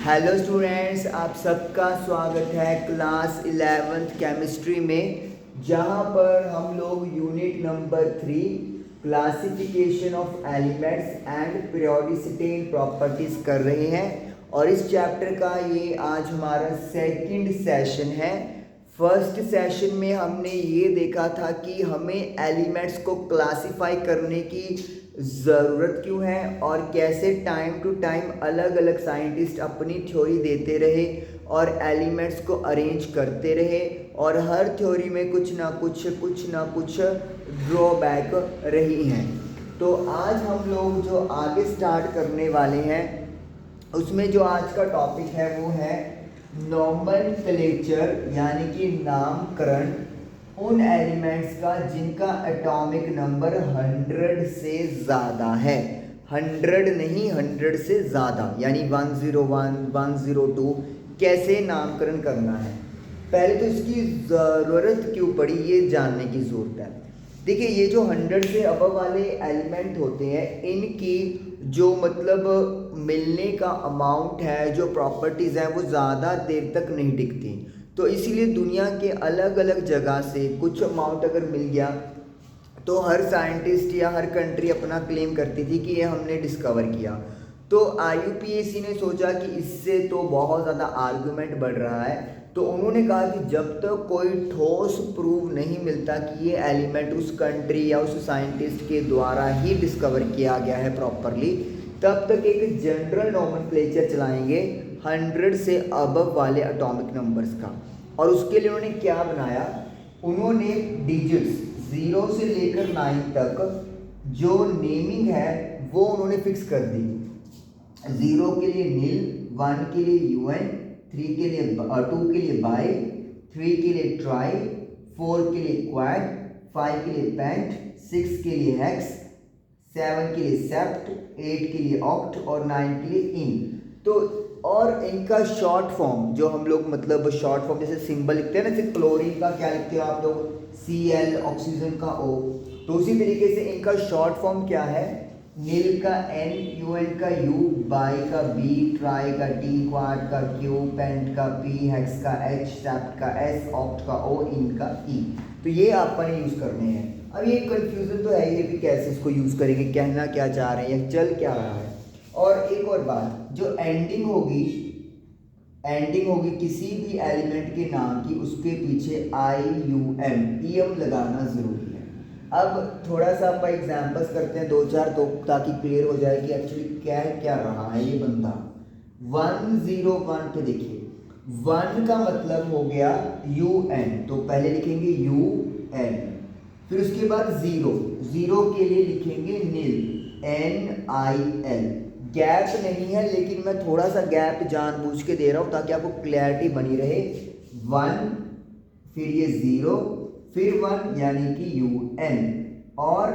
Hello students, आप सबका स्वागत है क्लास 11th केमिस्ट्री में, जहां पर हम लोग unit number 3 classification of elements and periodicity in properties कर रहे हैं। और इस चैप्टर का ये आज हमारा सेकंड सेशन है। फर्स्ट सेशन में हमने ये देखा था कि हमें एलिमेंट्स को क्लासिफाई करने की ज़रूरत क्यों है और कैसे टाइम टू टाइम अलग अलग साइंटिस्ट अपनी थ्योरी देते रहे और एलिमेंट्स को अरेंज करते रहे, और हर थ्योरी में कुछ ना कुछ ड्रॉबैक रही हैं। तो आज हम लोग जो आगे स्टार्ट करने वाले हैं उसमें जो आज का टॉपिक है वो है नॉमेनक्लेचर, यानी कि नामकरण उन एलिमेंट्स का जिनका एटॉमिक नंबर 100 से ज़्यादा है। 100 नहीं, 100 से ज़्यादा, यानी 101, 102 कैसे नामकरण करना है। पहले तो इसकी ज़रूरत क्यों पड़ी ये जानने की ज़रूरत है। देखिए, ये जो 100 से अबव वाले एलिमेंट होते हैं, इनकी जो मतलब मिलने का अमाउंट है, जो प्रॉपर्टीज़ हैं, वो ज़्यादा देर तक नहीं टिकती। तो इसीलिए दुनिया के अलग अलग जगह से कुछ अमाउंट अगर मिल गया तो हर साइंटिस्ट या हर कंट्री अपना क्लेम करती थी कि ये हमने डिस्कवर किया। तो IUPAC ने सोचा कि इससे तो बहुत ज़्यादा आर्गुमेंट बढ़ रहा है, तो उन्होंने कहा कि जब तक कोई ठोस प्रूफ नहीं मिलता कि ये एलिमेंट उस कंट्री या उस साइंटिस्ट के द्वारा ही डिस्कवर किया गया है प्रॉपरली, तब तक एक जनरल नोमेनक्लेचर चलाएंगे 100 से अबव वाले एटॉमिक नंबर्स का। और उसके लिए उन्होंने क्या बनाया, उन्होंने डिजिट्स 0 से लेकर 9 तक जो नेमिंग है वो उन्होंने फिक्स कर दी। 0 के लिए नील, 1 के लिए UN, 3 के लिए 2 के लिए बाई, 3 के लिए ट्राई, 4 के लिए क्वाड, 5 के लिए पेंट, 6 के लिए हेक्स, 7 के लिए सेप्ट, 8 के लिए ऑक्ट और 9 के लिए इन। तो और इनका शॉर्ट फॉर्म जो हम लोग मतलब शॉर्ट फॉर्म जैसे सिंबल लिखते हैं ना, जैसे क्लोरीन का क्या लिखते हो आप लोग, Cl, ऑक्सीजन का O, तो उसी तरीके से इनका शॉर्ट फॉर्म क्या है, नील का N, UN का U, बाई का B, ट्राई का T, क्वाड का Q, पेंट का P, हेक्स का H, सेप्ट का S, ऑक्ट का O, इन का E। तो ये आपने यूज़ करने हैं। अब ये कंफ्यूजन तो है ये कि कैसे इसको यूज़ करेंगे, कहना क्या चाह रहे हैं, चल क्या रहा है। और एक और बात, जो एंडिंग होगी किसी भी एलिमेंट के नाम की, उसके पीछे IUM लगाना ज़रूरी है। अब थोड़ा सा आप एग्जांपल्स करते हैं 2-4, तो ताकि क्लियर हो जाए कि एक्चुअली क्या रहा है ये बंदा। 101 पे देखिए, 1 का मतलब हो गया UN, तो पहले लिखेंगे UN, फिर उसके बाद 0 के लिए लिखेंगे नील, NIL। गैप नहीं है, लेकिन मैं थोड़ा सा गैप जानबूझ के दे रहा हूँ ताकि आपको क्लैरिटी बनी रहे। 1, फिर ये 0, फिर 1 यानी कि UN, और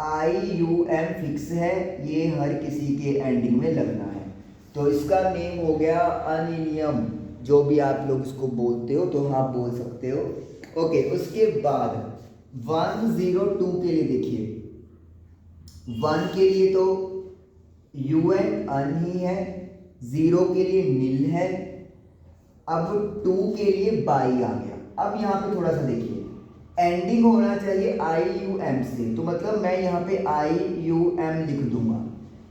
IUM फिक्स है, ये हर किसी के एंडिंग में लगना है। तो इसका नेम हो गया अनिलियम, जो भी आप लोग इसको बोलते हो तो आप बोल सकते हो। ओके, उसके बाद 102 के लिए देखिए, 1 के लिए तो UN अन ही है, 0 के लिए नील है, अब 2 के लिए बाई आ गया। अब यहाँ पे थोड़ा सा देखिए, एंडिंग होना चाहिए IUM से, तो मतलब मैं यहाँ पे IUM लिख दूंगा,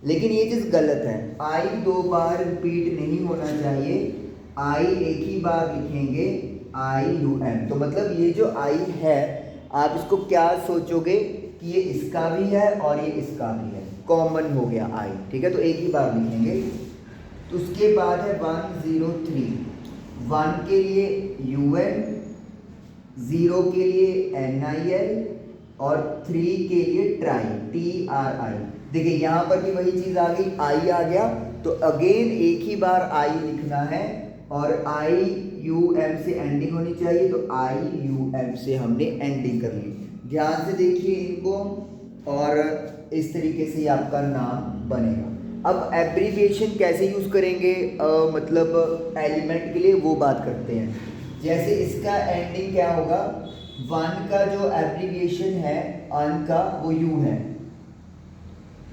लेकिन ये चीज़ गलत है। I 2 बार रिपीट नहीं होना चाहिए, I एक ही बार लिखेंगे IUM। तो मतलब ये जो I है, आप इसको क्या सोचोगे कि ये इसका भी है और ये इसका भी है, कॉमन हो गया I, ठीक है, तो एक ही बार लिखेंगे। तो उसके बाद है 103, 1 के लिए UN, 0 के लिए NIL और 3 के लिए ट्राई, TRI। देखिए यहाँ पर भी वही चीज़ आ गई, I आ गया, तो अगेन एक ही बार I लिखना है और IUM से एंडिंग होनी चाहिए, तो IUM से हमने एंडिंग कर ली। ध्यान से देखिए इनको, और इस तरीके से ये आपका नाम बनेगा। अब एब्रीविएशन कैसे यूज़ करेंगे मतलब एलिमेंट के लिए, वो बात करते हैं। जैसे इसका एंडिंग क्या होगा, 1 का जो एब्रीविएशन है अन का वो U है,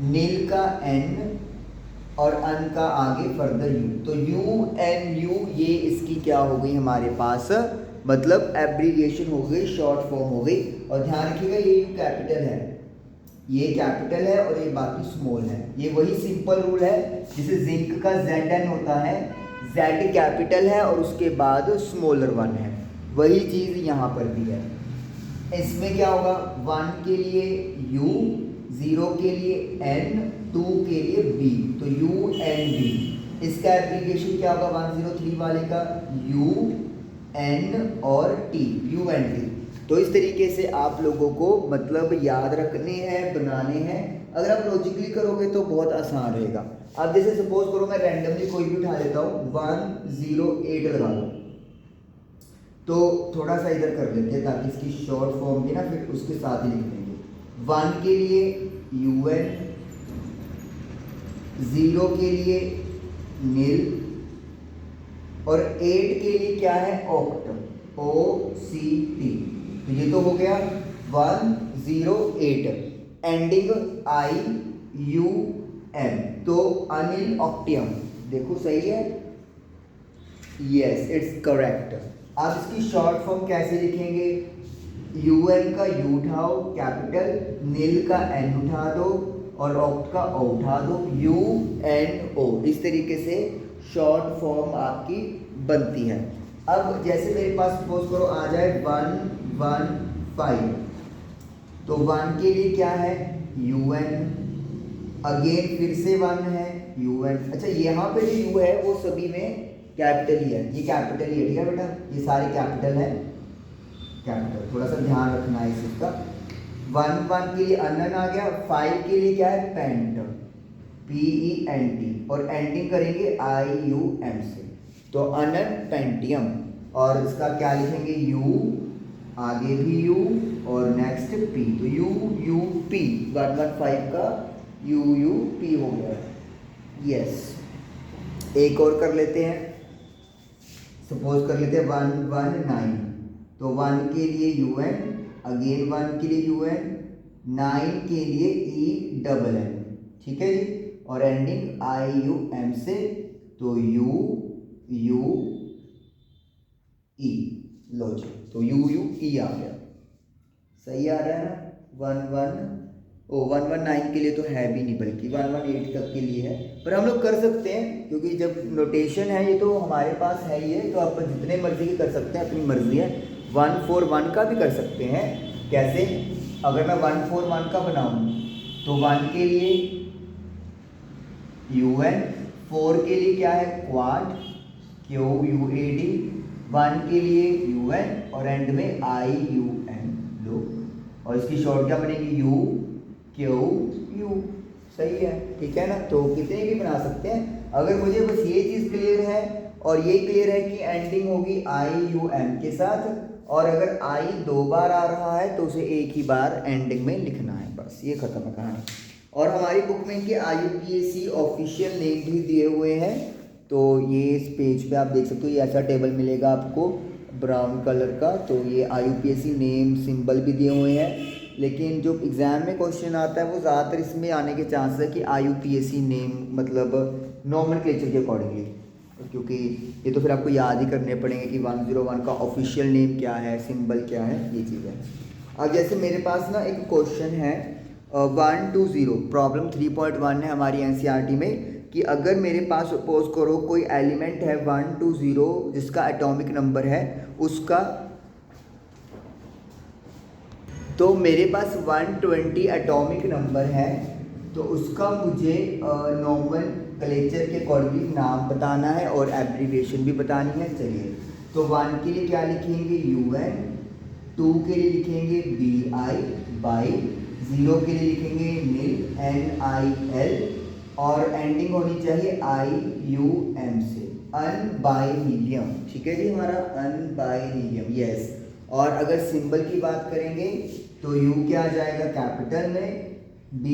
नील का N, और अन का आगे फर्दर यू, तो यू एन यू ये इसकी क्या हो गई हमारे पास, मतलब एब्रीविएशन हो गई, शॉर्ट फॉर्म हो गई। और ध्यान रखिएगा ये यू कैपिटल है, ये कैपिटल है और ये बाकी स्मॉल है। ये वही सिंपल रूल है जिसे जिंक का जेड एन होता है, जेड कैपिटल है और उसके बाद स्मॉलर वन है, वही चीज़ यहाँ पर भी है। इसमें क्या होगा, 1 के लिए U, 0 के लिए N, 2 के लिए B, तो U N B। इसका एप्लीकेशन क्या होगा 103 वाले का, U N और T, U N T। तो इस तरीके से आप लोगों को मतलब याद रखने हैं, बनाने हैं। अगर आप लॉजिकली करोगे तो बहुत आसान रहेगा। अब जैसे सपोज करो मैं रैंडमली कोई भी उठा लेता हूँ, 108 लगा लो, तो थोड़ा सा इधर कर लेते हैं ताकि इसकी शॉर्ट फॉर्म की ना फिर उसके साथ ही लिख देंगे। 1 के लिए UN, 0 के लिए नील और 8 के लिए क्या है, ऑक्ट, OCT। तो ये तो हो गया 108, एंडिंग IUM, तो अनिल ऑक्टियम। देखो सही है, यस इट्स करेक्ट। अब इसकी शॉर्ट फॉर्म कैसे लिखेंगे, UN का U उठाओ कैपिटल, नील का N उठा दो और ऑक्ट का O उठा दो, UNO। इस तरीके से शॉर्ट फॉर्म आपकी बनती है। अब जैसे मेरे पास सपोज करो आ जाए 115, तो 1 के लिए क्या है UN, अगेन फिर से 1 है UN। अच्छा यहाँ पे जो U है वो सभी में कैपिटल ही है, ये कैपिटल ही है, ठीक है बेटा, ये सारे कैपिटल है, कैपिटल, थोड़ा सा ध्यान रखना है इस चीज का। 1 के लिए अनन आ गया, 5 के लिए क्या है पेंट, PENT, और एंडिंग करेंगे IUM से, तो अनन पेंटियम। और इसका क्या लिखेंगे U, आगे भी U और नेक्स्ट P, तो UUP, 115 का UUP हो गया। यस, एक और कर लेते हैं, सपोज कर लेते हैं 119, तो 1 के लिए UN, अगेन 1 के लिए UN, 9 के लिए ENN, ठीक है जी, और एंडिंग IUM से, तो UUE, लो जी, तो UUE आ गया, सही आ रहा है ना। 119 के लिए तो है भी नहीं, बल्कि 118 तक के लिए है, पर हम लोग कर सकते हैं क्योंकि जब नोटेशन है ये तो हमारे पास है ही है, तो आप जितने मर्जी के कर सकते हैं, अपनी मर्जी है। 141 का भी कर सकते हैं, कैसे, अगर मैं 141 का बनाऊँ तो 1 के लिए UN, 4 के लिए क्या है क्वाड, QUAD, 1 के लिए UN और एंड में IUM, लो, और इसकी शॉर्ट क्या बनेगी UQU, सही है, ठीक है ना। तो कितने भी बना सकते हैं, अगर मुझे बस ये चीज़ क्लियर है और ये क्लियर है कि एंडिंग होगी IUM के साथ, और अगर I 2 बार आ रहा है तो उसे एक ही बार एंडिंग में लिखना है, बस ये खत्म है कहानी। और हमारी बुक में इनके IUPAC ऑफिशियल नेम भी दिए हुए हैं, तो ये इस पेज पे आप देख सकते हो, ये ऐसा टेबल मिलेगा आपको ब्राउन कलर का, तो ये IUPAC नेम सिंबल भी दिए हुए हैं। लेकिन जो एग्ज़ाम में क्वेश्चन आता है वो ज़्यादातर इसमें आने के चांस है कि IUPAC नेम मतलब नॉमेनक्लेचर के अकॉर्डिंगली, क्योंकि ये तो फिर आपको याद ही करने पड़ेंगे कि 101 का ऑफिशियल नेम क्या है, सिंबल क्या है, ये चीज़ है। अब जैसे मेरे पास ना एक क्वेश्चन है 120, प्रॉब्लम 3.1 है हमारी NCERT में, कि अगर मेरे पास सपोज करो कोई एलिमेंट है 120 जिसका एटॉमिक नंबर है उसका, तो मेरे पास 120 एटॉमिक नंबर है, तो उसका मुझे नॉमेनक्लेचर के अकॉर्डिंगली नाम बताना है और एब्रीविएशन भी बतानी है। चलिए, तो 1 के लिए क्या लिखेंगे UN, 2 के लिए लिखेंगे BI बाई, 0 के लिए लिखेंगे NIL NIL, और एंडिंग होनी चाहिए IUM से, अनबाइनीलियम, ठीक है जी, हमारा अनबाइनीलियम, यस। और अगर सिंबल की बात करेंगे तो U क्या आ जाएगा कैपिटल में, B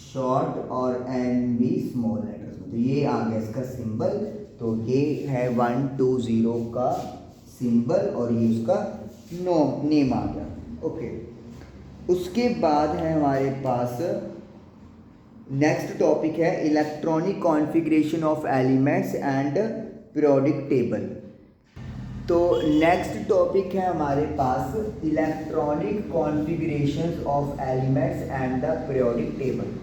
शॉर्ट और N भी स्मॉल लेटर्स में, तो ये आ गया इसका सिंबल। तो ये है 120 का सिंबल और ये उसका नेम आ गया, ओके। उसके बाद है हमारे पास नेक्स्ट टॉपिक है electronic configuration of elements and periodic table. तो नेक्स्ट टॉपिक है हमारे पास electronic configuration of elements and the periodic table.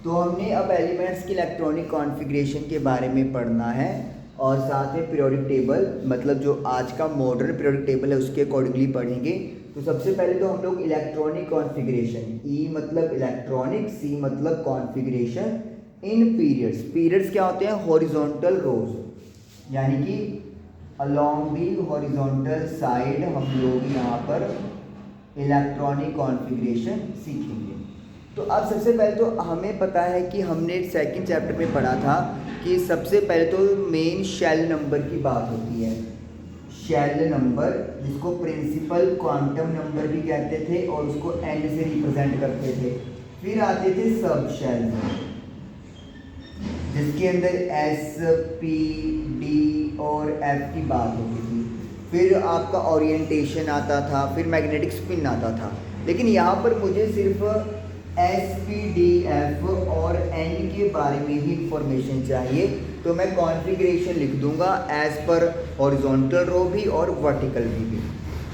तो हमने अब एलिमेंट्स की इलेक्ट्रॉनिक कॉन्फ़िगरेशन के बारे में पढ़ना है और साथ में पीरियोडिक टेबल, मतलब जो आज का मॉडर्न पीरियोडिक टेबल है उसके अकॉर्डिंगली पढ़ेंगे। तो सबसे पहले तो हम लोग इलेक्ट्रॉनिक कॉन्फ़िगरेशन, ई मतलब इलेक्ट्रॉनिक, सी मतलब कॉन्फ़िगरेशन इन पीरियड्स। पीरियड्स क्या होते हैं? हॉरिजॉन्टल रोज, यानी कि अलोंग दी हॉरिजॉन्टल साइड हम लोग यहाँ पर इलेक्ट्रॉनिक कॉन्फ़िगरेशन सीखेंगे। तो अब सबसे पहले तो हमें पता है कि हमने सेकंड चैप्टर में पढ़ा था कि सबसे पहले तो मेन शेल नंबर की बात होती है। शेल नंबर, जिसको प्रिंसिपल क्वांटम नंबर भी कहते थे और उसको एन से रिप्रेजेंट करते थे। फिर आते थे सब शेल, जिसके अंदर एस, पी, डी और एफ की बात होती थी। फिर आपका ओरिएंटेशन आता था, फिर मैग्नेटिक स्पिन आता था। लेकिन यहाँ पर मुझे सिर्फ एस, पी, डी, एफ और एन के बारे में ही इंफॉर्मेशन चाहिए। तो मैं कॉन्फ़िगरेशन लिख दूंगा एज पर हॉरिजॉन्टल रो भी और वर्टिकल भी।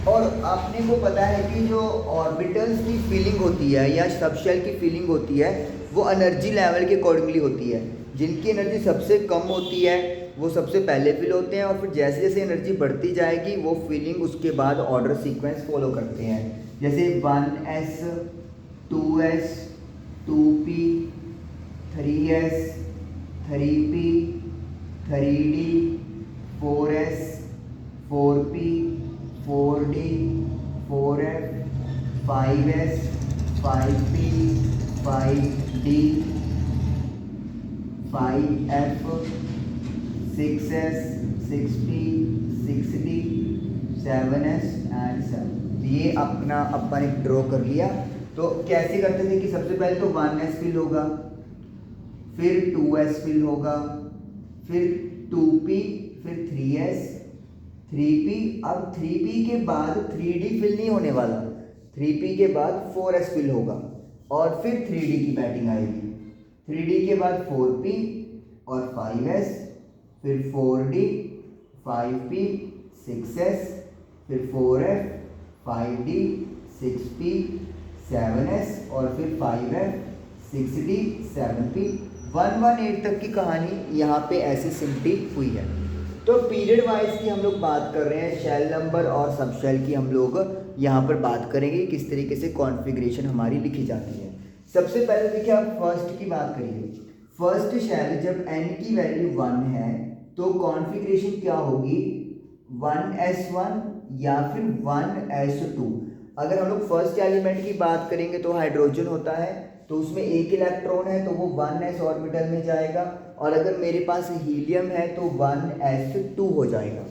और आपने को पता है कि जो ऑर्बिटल्स की फीलिंग होती है या सबशेल की फीलिंग होती है वो एनर्जी लेवल के अकॉर्डिंगली होती है। जिनकी एनर्जी सबसे कम होती है वो सबसे पहले फिल होते हैं और फिर जैसे जैसे एनर्जी बढ़ती जाएगी वो फीलिंग उसके बाद ऑर्डर सीक्वेंस फॉलो करते हैं। जैसे 1s, 2s, 2p, 3s, 3p, 3d, 4s, 4p, 4d, 4f, 5s, 5p, 5d, 5f, 6s, 6p, 6d, 7s and 7। ये अपना अपन एक ड्रॉ कर लिया। तो कैसे करते थे कि सबसे पहले तो 1s फिल होगा, फिर 2s फिल होगा, फिर 2p, फिर 3s, 3p। अब 3p के बाद 3d फिल नहीं होने वाला, 3p के बाद 4s फिल होगा और फिर 3d की बैटिंग आएगी। 3d के बाद 4p और 5s, फिर 4d, 5p, 6s, फिर 4f, 5d, 6p, 7s और फिर 5f, 6d, 7p। 118 तक की कहानी यहाँ पे ऐसे सिम्पली हुई है। तो पीरियड वाइज की हम लोग बात कर रहे हैं, शेल नंबर और सब शेल की हम लोग यहाँ पर बात करेंगे किस तरीके से कॉन्फ़िगरेशन हमारी लिखी जाती है। सबसे पहले देखिए आप फर्स्ट की बात करिए। फर्स्ट शेल जब n की वैल्यू 1 है तो कॉन्फ़िगरेशन क्या होगी? 1s1 या फिर 1s2। अगर हम लोग फर्स्ट एलिमेंट की बात करेंगे तो हाइड्रोजन होता है, तो उसमें एक इलेक्ट्रॉन है तो वो 1s ऑर्बिटल में जाएगा। और अगर मेरे पास हीलियम है तो 1s2 हो जाएगा।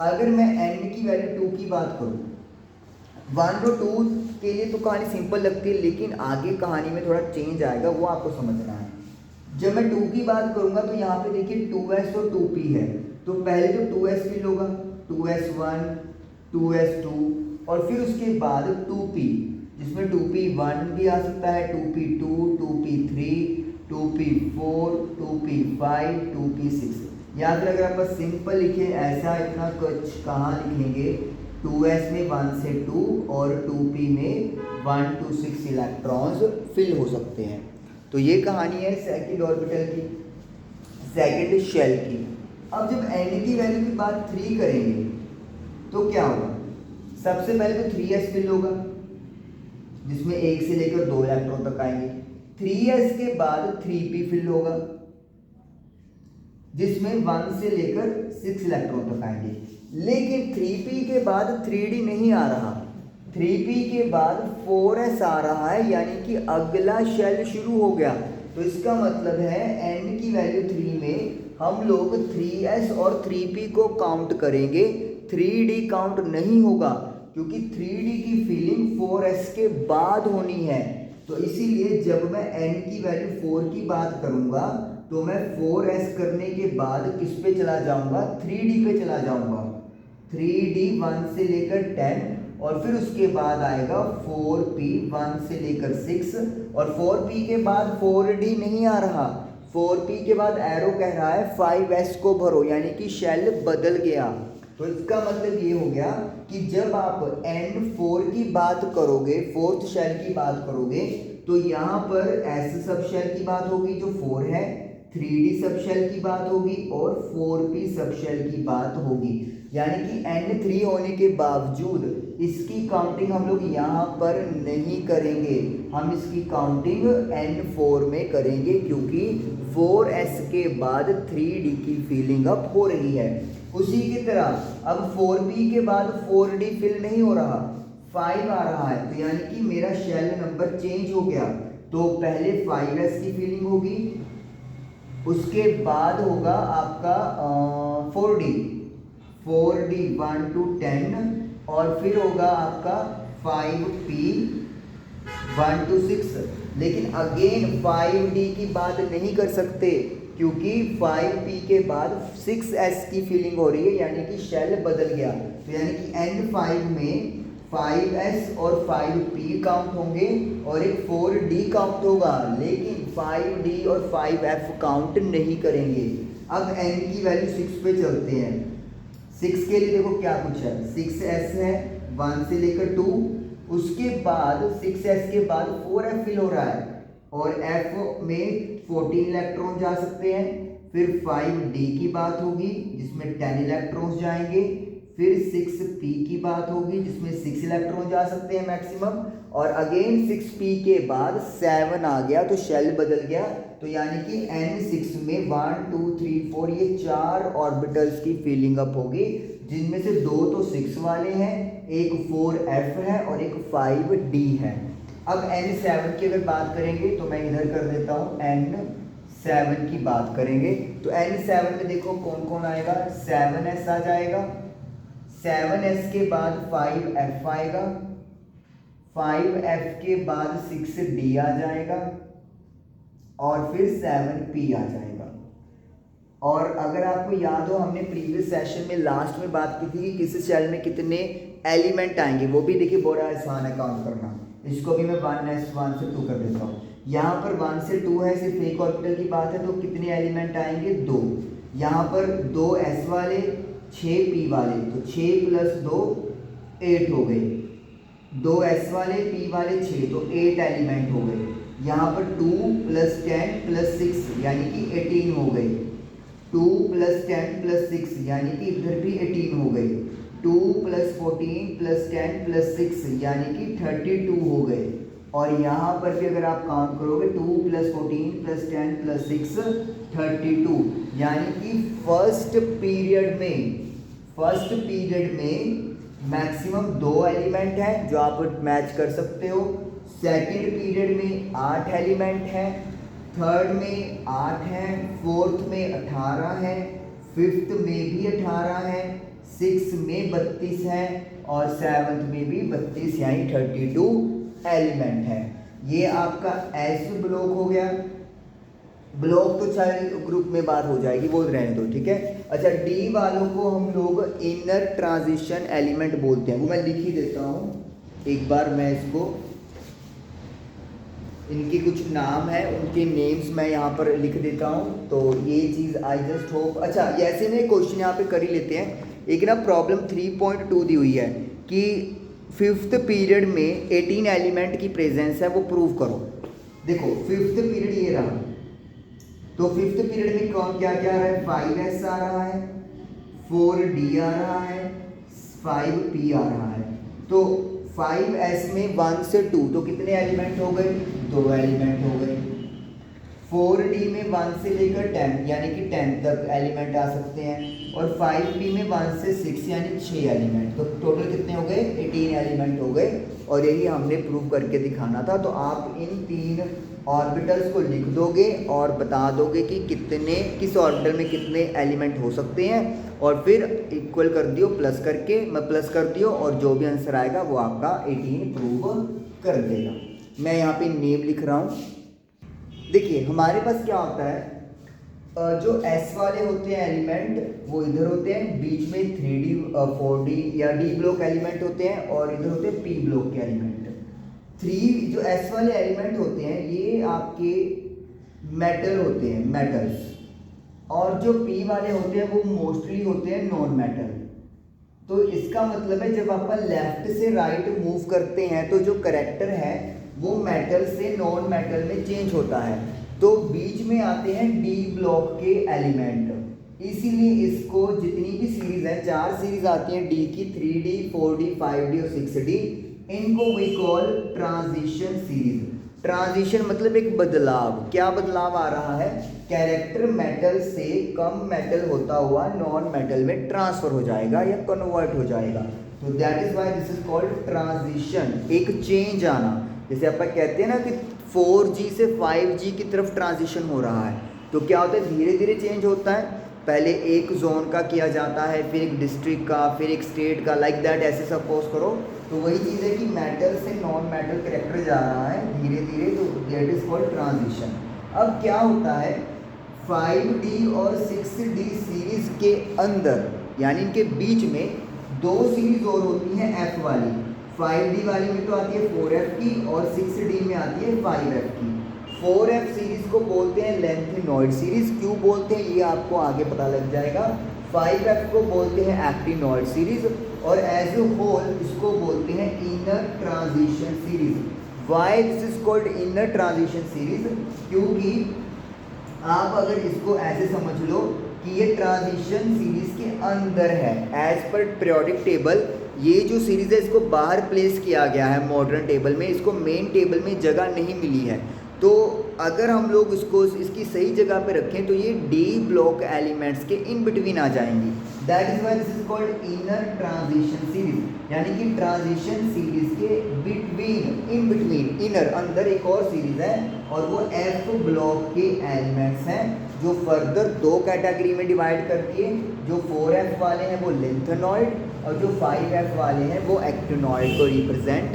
अगर मैं n की वैल्यू 2 की बात करूँ, 1 और 2 के लिए तो कहानी सिंपल लगती है, लेकिन आगे कहानी में थोड़ा चेंज आएगा, वो आपको समझना है। जब मैं 2 की बात करूँगा तो यहाँ पे देखिए 2s और 2p है, तो पहले तो 2s फिल होगा, 2s1, 2s2 और फिर उसके बाद 2p, जिसमें 2p1 भी आ सकता है, 2p2, 2p3, 2p4, 2p5, 2p6। या फिर अगर आप सिंपल लिखे ऐसा इतना कुछ कहाँ लिखेंगे, 2s में 1 से 2 और 2p में 1 to 6 इलेक्ट्रॉन्स फिल हो सकते हैं। तो ये कहानी है सेकंड ऑर्बिटल की, सेकंड शेल की। अब जब n की वैल्यू की बात 3 करेंगे तो क्या होगा? सबसे पहले तो 3s फिल होगा, जिसमें 1 से लेकर 2 इलेक्ट्रॉन तक आएंगे। 3s के बाद 3p फिल होगा, जिसमें 1 से लेकर 6 इलेक्ट्रॉन तक आएंगे। लेकिन 3p के बाद 3d नहीं आ रहा, 3p के बाद 4s आ रहा है, यानी कि अगला शेल शुरू हो गया। तो इसका मतलब है n की वैल्यू 3 में हम लोग 3s और 3p को काउंट करेंगे, 3d काउंट नहीं होगा क्योंकि 3d की फीलिंग 4s के बाद होनी है। तो इसीलिए जब मैं n की वैल्यू 4 की बात करूंगा तो मैं 4s करने के बाद किस पे चला जाऊंगा? 3d पे चला जाऊंगा। 3d 1 से लेकर 10 और फिर उसके बाद आएगा 4p 1 से लेकर 6 और 4p के बाद 4d नहीं आ रहा, 4p के बाद एरो कह रहा है 5s को भरो, यानी कि शेल बदल गया। तो इसका मतलब ये हो गया कि जब आप N4 की बात करोगे, फोर्थ शेल की बात करोगे, तो यहाँ पर S सब शेल की बात होगी जो 4 है, 3D सब शेल की बात होगी और 4p सब शेल की बात होगी। यानी कि N3 होने के बावजूद इसकी काउंटिंग हम लोग यहाँ पर नहीं करेंगे, हम इसकी काउंटिंग N4 में करेंगे, क्योंकि 4s के बाद 3D की फिलिंग अप हो रही है। उसी की तरह अब 4p के बाद 4d फिल नहीं हो रहा, 5 आ रहा है, तो यानी कि मेरा शेल नंबर चेंज हो गया। तो पहले 5s की फिलिंग होगी, उसके बाद होगा आपका 4d 1 to 10 और फिर होगा आपका 5p 1 to 6। लेकिन अगेन 5d की बात नहीं कर सकते, क्योंकि 5p के बाद 6s की फीलिंग हो रही है, यानी कि शेल बदल गया। तो यानी कि N5 में 5s और 5p काउंट होंगे और एक 4d काउंट होगा, लेकिन 5d और 5f काउंट नहीं करेंगे। अब n की वैल्यू 6 पे चलते हैं। 6 के लिए देखो क्या कुछ है, 6s है 1 से लेकर 2, उसके बाद 6s के बाद 4f फिल हो रहा है और f में 14 इलेक्ट्रॉन जा सकते हैं। फिर 5d की बात होगी जिसमें 10 इलेक्ट्रॉन्स जाएंगे, फिर 6p की बात होगी जिसमें 6 इलेक्ट्रॉन जा सकते हैं मैक्सिमम, और अगेन 6p के बाद 7 आ गया तो शेल बदल गया। तो यानी कि N6 में 1 2 3 4 ये 4 ऑर्बिटल्स की फिलिंग अप होगी, जिनमें से 2 तो 6 वाले हैं, एक 4f है और एक 5d है। अब N7 की अगर बात करेंगे तो मैं इधर कर देता हूँ, N7 की बात करेंगे तो N7 में देखो कौन कौन आएगा, 7s आ जाएगा, 7s के बाद 5f आएगा, 5f के बाद 6d आ जाएगा और फिर 7p आ जाएगा। और अगर आपको याद हो हमने प्रीवियस सेशन में लास्ट में बात की थी कि किसी शेल में कितने एलिमेंट आएंगे, वो भी देखिए बड़ा आसान है काउंट करना। इसको भी मैं 1 से 2 कर देता हूँ। यहाँ पर 1 से 2 है, सिर्फ एक ऑर्बिटल की बात है, तो कितने एलिमेंट आएंगे, 2। यहाँ पर 2s वाले 6p वाले, तो 6 + 2 8 हो गए, 2s वाले p वाले 6, तो 8 एलिमेंट हो गए। यहाँ पर 2 + 10 + 6 यानी कि 18 हो गए, 2 + 10 + 6 यानी कि इधर भी 18 हो गए, 2 + 14 + 10 + 6 यानी कि 32 हो गए। और यहाँ पर भी अगर आप काउंट करोगे 2 + 14 + 10 + 6 32, यानी कि फर्स्ट पीरियड में मैक्सिमम 2 एलिमेंट हैं जो आप मैच कर सकते हो, सेकंड पीरियड में 8 एलिमेंट हैं, थर्ड में 8 हैं, फोर्थ में 18 हैं, फिफ्थ में भी 18 हैं, सिक्स में 32 हैं और सेवन्थ में भी 32 यानी 32 एलिमेंट है। ये आपका एस ब्लॉक हो गया। ब्लॉक तो चाहे ग्रुप में बात हो जाएगी, वो रहने दो, ठीक है। अच्छा, डी वालों को हम लोग इनर ट्रांजिशन एलिमेंट बोलते हैं, वो मैं लिख ही देता हूँ एक बार। मैं इसको, इनके कुछ नाम है, उनके नेम्स मैं यहाँ पर लिख देता हूँ, तो ये चीज़ आई जस्ट होप। अच्छा, ऐसे में क्वेश्चन यहाँ पे कर ही लेते हैं। एक ना प्रॉब्लम 3.2 दी हुई है कि फिफ्थ पीरियड में 18 एलिमेंट की प्रेजेंस है, वो प्रूव करो। देखो फिफ्थ पीरियड ये रहा, तो फिफ्थ पीरियड में कौन क्या क्या आ रहा है, 5s आ रहा है, 4d आ रहा है, 5p आ रहा है। तो 5s में 1 से 2 तो कितने एलिमेंट हो गए, 2 एलिमेंट हो गए। 4d में 1 से लेकर 10 यानी कि 10 तक एलिमेंट आ सकते हैं, और 5p में 1 से 6 यानी 6 एलिमेंट, तो टोटल कितने हो गए, 18 एलिमेंट हो गए। और यही हमने प्रूव करके दिखाना था। तो आप इन 3 ऑर्बिटल्स को लिख दोगे और बता दोगे कि किस ऑर्बिटल में कितने एलिमेंट हो सकते हैं, और फिर इक्वल कर दियो, प्लस कर दियो, और जो भी आंसर आएगा वो आपका 18 प्रूव कर देगा। मैं यहाँ पे नेम लिख रहा हूँ। देखिए हमारे पास क्या होता है, जो S वाले होते हैं एलिमेंट वो इधर होते हैं, बीच में 3D 4D या D ब्लॉक एलिमेंट होते हैं, और इधर होते हैं P ब्लॉक के एलिमेंट। जो S वाले एलिमेंट होते हैं ये आपके मेटल होते हैं, मेटल्स, और जो P वाले होते हैं वो मोस्टली होते हैं नॉन मेटल। तो इसका मतलब है जब आप लेफ्ट से राइट मूव करते हैं तो जो करेक्टर है वो मेटल से नॉन मेटल में चेंज होता है। तो बीच में आते हैं डी ब्लॉक के एलिमेंट, इसीलिए इसको जितनी भी सीरीज है, 4 सीरीज आती हैं डी की, 3D 4D 5D और 6D, इनको we call transition series. Transition मतलब एक बदलाव। क्या बदलाव आ रहा है? कैरेक्टर मेटल से कम मेटल होता हुआ नॉन मेटल में ट्रांसफर हो जाएगा या कन्वर्ट हो जाएगा। तो that is why this is called transition, एक चेंज आना। जैसे अपन कहते हैं ना कि 4G से 5G की तरफ ट्रांजिशन हो रहा है, तो क्या होता है, धीरे धीरे चेंज होता है। पहले एक जोन का किया जाता है, फिर एक डिस्ट्रिक्ट का, फिर एक स्टेट का, लाइक दैट, ऐसे सपोज करो। तो वही चीज़ है कि मेटल से नॉन मेटल कैरेक्टर जा रहा है धीरे धीरे, तो दैट इज कॉल्ड ट्रांजिशन। अब क्या होता है, 5D और 6D सीरीज के अंदर यानी इनके बीच में 2 सीरीज और होती हैं F वाली। 5D वाली में तो आती है 4F की, और 6D में आती है 5F की। 4F सीरीज को बोलते हैं लेंथेनॉइड सीरीज। क्यों बोलते हैं ये आपको आगे पता लग जाएगा। 5F को बोलते हैं एक्टिनॉइड सीरीज, और एज ए होल इसको बोलते हैं inner transition series. Why this is called inner transition series? क्योंकि आप अगर इसको ऐसे समझ लो कि ये ट्रांजिशन सीरीज के अंदर है। एज पर पीरियोडिक टेबल ये जो सीरीज है इसको बाहर प्लेस किया गया है मॉडर्न टेबल में, इसको मेन टेबल में जगह नहीं मिली है। तो अगर हम लोग इसको इसकी सही जगह पे रखें तो ये डी ब्लॉक एलिमेंट्स के इन बिटवीन आ जाएंगी। That is why this is called inner transition series, यानी कि ट्रांजिशन सीरीज के बिटवीन, इन बिटवीन, इनर, अंदर एक और सीरीज है, और वो एफ ब्लॉक के एलिमेंट्स हैं, जो फर्दर 2 कैटेगरी में डिवाइड करती है। जो 4F वाले हैं वो लेंथेनॉइड, और जो 5F वाले हैं वो एक्टिनॉइड को रिप्रेजेंट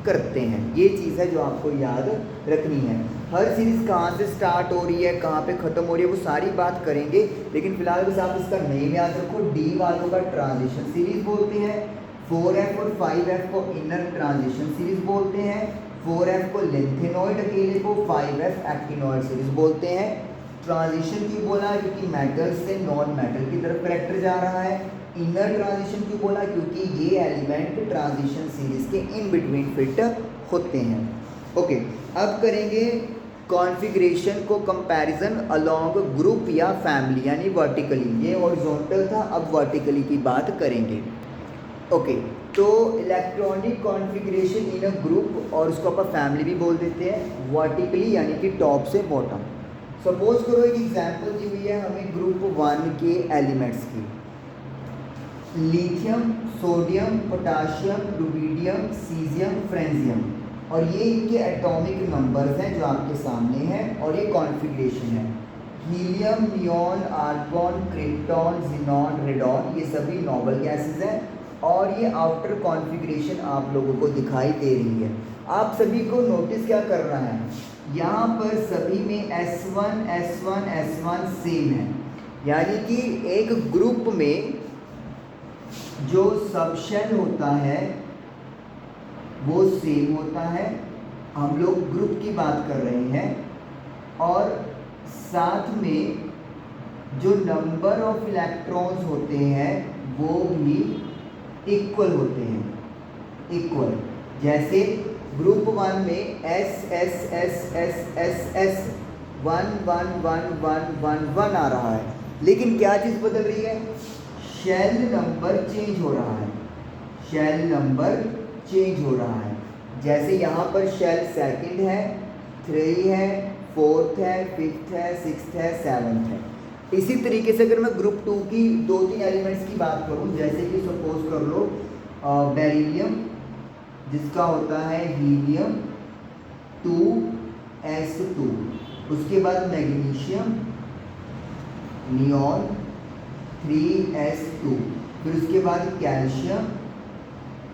करते हैं। ये चीज़ है जो आपको याद रखनी है। हर सीरीज़ कहाँ से स्टार्ट हो रही है, कहाँ पे ख़त्म हो रही है, वो सारी बात करेंगे, लेकिन फिलहाल बस आप इसका नेम याद रखो। डी वालों का ट्रांजिशन सीरीज बोलते हैं, 4F और 5F को इनर ट्रांजिशन सीरीज बोलते हैं, 4F को लेंथेनॉइड अकेले को 5F एक्टिनॉइड सीरीज बोलते हैं। ट्रांजिशन क्यों बोला? क्योंकि मेटल से नॉन मेटल की तरफ कैरेक्टर जा रहा है। इनर ट्रांजिशन क्यों बोला? क्योंकि ये एलिमेंट ट्रांजिशन सीरीज के इन बिटवीन फिट होते हैं। ओके, अब करेंगे कॉन्फ़िगरेशन को कंपैरिजन अलोंग ग्रुप या फैमिली, यानी वर्टिकली। ये हॉरिजॉन्टल था, अब वर्टिकली की बात करेंगे। ओके, तो electronic configuration in a group, और उसको अपन फैमिली भी बोल देते हैं, वर्टिकली यानी कि टॉप से बॉटम। सपोज करो एक एग्जांपल दी हुई है हमें ग्रुप 1 के एलिमेंट्स की, lithium, sodium, potassium, rubidium, caesium, francium, और ये इनके एटॉमिक नंबर्स हैं जो आपके सामने हैं, और ये कॉन्फ़िगरेशन है। Helium, neon, argon, krypton, xenon, radon, ये सभी नोबल गैसेस हैं, और ये आउटर कॉन्फ़िगरेशन आप लोगों को दिखाई दे रही है। आप सभी को नोटिस क्या करना है, यहाँ पर सभी में S1 S1 S1 सेम है, यानी कि एक ग्रुप में जो सबशेल होता है वो सेम होता है। हम लोग ग्रुप की बात कर रहे हैं, और साथ में जो नंबर ऑफ इलेक्ट्रॉन्स होते हैं वो भी इक्वल होते हैं, इक्वल। जैसे ग्रुप 1 में S S S S S S 1 1 1 1 1 1 आ रहा है, लेकिन क्या चीज़ बदल रही है? शेल नंबर चेंज हो रहा है, शेल नंबर चेंज हो रहा है। जैसे यहाँ पर शेल सेकंड है, 3 है, 4th है, 5th है, 6th है, 7th है। इसी तरीके से अगर मैं ग्रुप 2 की 2-3 एलिमेंट्स की बात करूँ, जैसे कि सपोज कर लो बेरिलियम, जिसका होता है हीलियम 2s2, उसके बाद मैग्नीशियम, नियॉन 3s2, फिर उसके बाद कैल्शियम,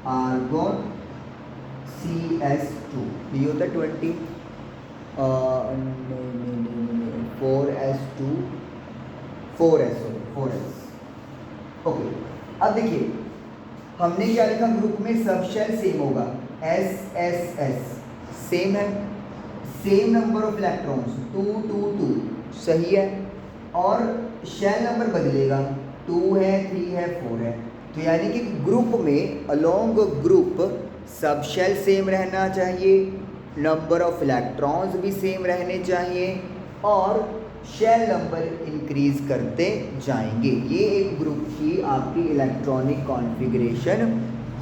आर्गॉन, CS2, ये होता है 4s2, 4s। ओके, अब देखिए हमने क्या लिखा, ग्रुप में सब शेल सेम होगा, SSS सेम है, सेम नंबर ऑफ इलेक्ट्रॉन्स 2 2 2 सही है, और शेल नंबर बदलेगा, 2 है 3 है 4 है। तो यानी कि ग्रुप में अलोंग ग्रुप सब शेल सेम रहना चाहिए, नंबर ऑफ इलेक्ट्रॉन्स भी सेम रहने चाहिए, और शेल नंबर इंक्रीज करते जाएंगे। ये एक ग्रुप की आपकी इलेक्ट्रॉनिक कॉन्फ़िगरेशन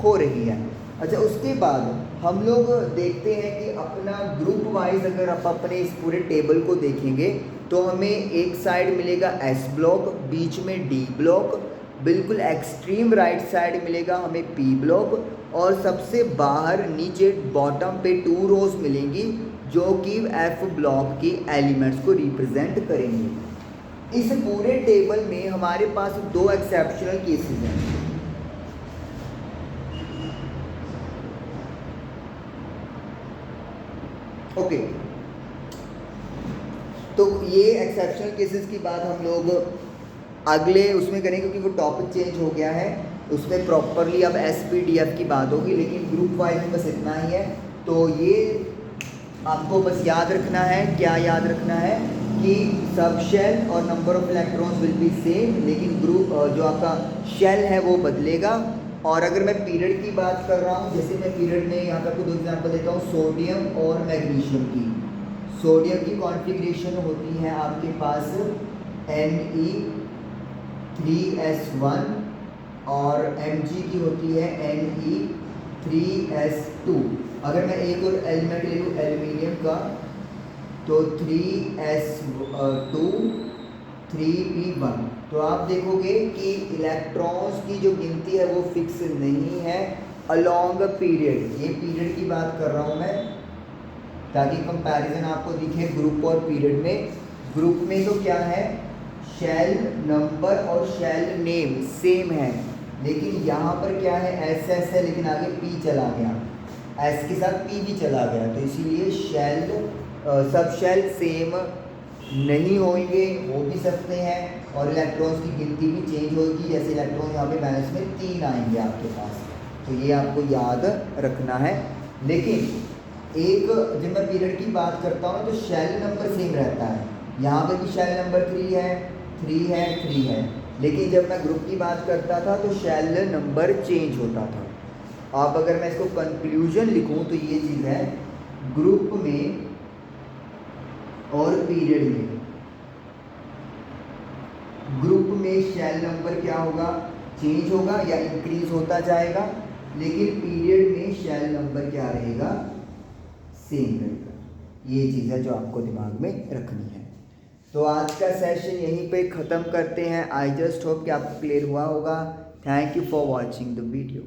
हो रही है। अच्छा, उसके बाद हम लोग देखते हैं कि अपना ग्रुप वाइज अगर आप अपने इस पूरे टेबल को देखेंगे तो हमें एक साइड मिलेगा S ब्लॉक, बीच में D ब्लॉक, बिल्कुल एक्सट्रीम राइट साइड मिलेगा हमें P ब्लॉक, और सबसे बाहर नीचे बॉटम पे 2 रोज मिलेंगी जो कि F ब्लॉक की एलिमेंट्स को रिप्रेजेंट करेंगे। इस पूरे टेबल में हमारे पास 2 एक्सेप्शनल केसेस हैं। ओके, तो ये एक्सेप्शनल केसेस की बात हम लोग अगले उसमें करेंगे क्योंकि वो टॉपिक चेंज हो गया है, उसमें प्रॉपरली अब SPDF की बात होगी, लेकिन ग्रुप वाइज में बस इतना ही है। तो ये आपको बस याद रखना है, क्या याद रखना है कि सब शेल और number of electrons will be same, लेकिन ग्रुप जो आपका शेल है वो बदलेगा। और अगर मैं पीरियड की बात कर रहा हूँ, जैसे मैं पीरियड में यहाँ पर आपको 2 एग्जाम्पल देता हूँ, सोडियम और मैग्नीशियम की। सोडियम की कॉन्फ़िगरेशन होती है आपके पास Ne3S1 और Mg की होती है Ne3S2। अगर मैं एक और एलिमेंट ले लूँ एल्यूमिनियम का तो 3S2 3P1। तो आप देखोगे कि इलेक्ट्रॉन्स की जो गिनती है वो फिक्स नहीं है अलोंग पीरियड। ये पीरियड की बात कर रहा हूँ मैं ताकि कंपैरिजन आपको दिखे ग्रुप और पीरियड में। ग्रुप में तो क्या है, शेल नंबर और शेल नेम सेम है, लेकिन यहाँ पर क्या है SS है लेकिन आगे P चला गया, S के साथ P भी चला गया, तो इसीलिए शेल सब शेल सेम नहीं होंगे, हो भी सकते हैं, और इलेक्ट्रॉन्स की गिनती भी चेंज होगी। जैसे इलेक्ट्रॉन यहाँ पे बैलेंस में 3 आएंगे आपके पास, तो ये आपको याद रखना है। लेकिन एक जब मैं पीरियड की बात करता हूँ तो शेल नंबर सेम रहता है, यहाँ पे भी शेल नंबर 3 है 3 है 3 है, लेकिन जब मैं ग्रुप की बात करता था तो शेल नंबर चेंज होता था। अब अगर मैं इसको कंक्लूजन लिखूँ तो ये चीज़ है, ग्रुप में और पीरियड में, ग्रुप में शेल नंबर क्या होगा, चेंज होगा या इंक्रीज होता जाएगा, लेकिन पीरियड में शेल नंबर क्या रहेगा, सेम रहेगा। ये चीज़ है जो आपको दिमाग में रखनी है। तो आज का सेशन यहीं पे ख़त्म करते हैं। आई जस्ट होप कि आपको क्लियर हुआ होगा। Thank you for watching the video.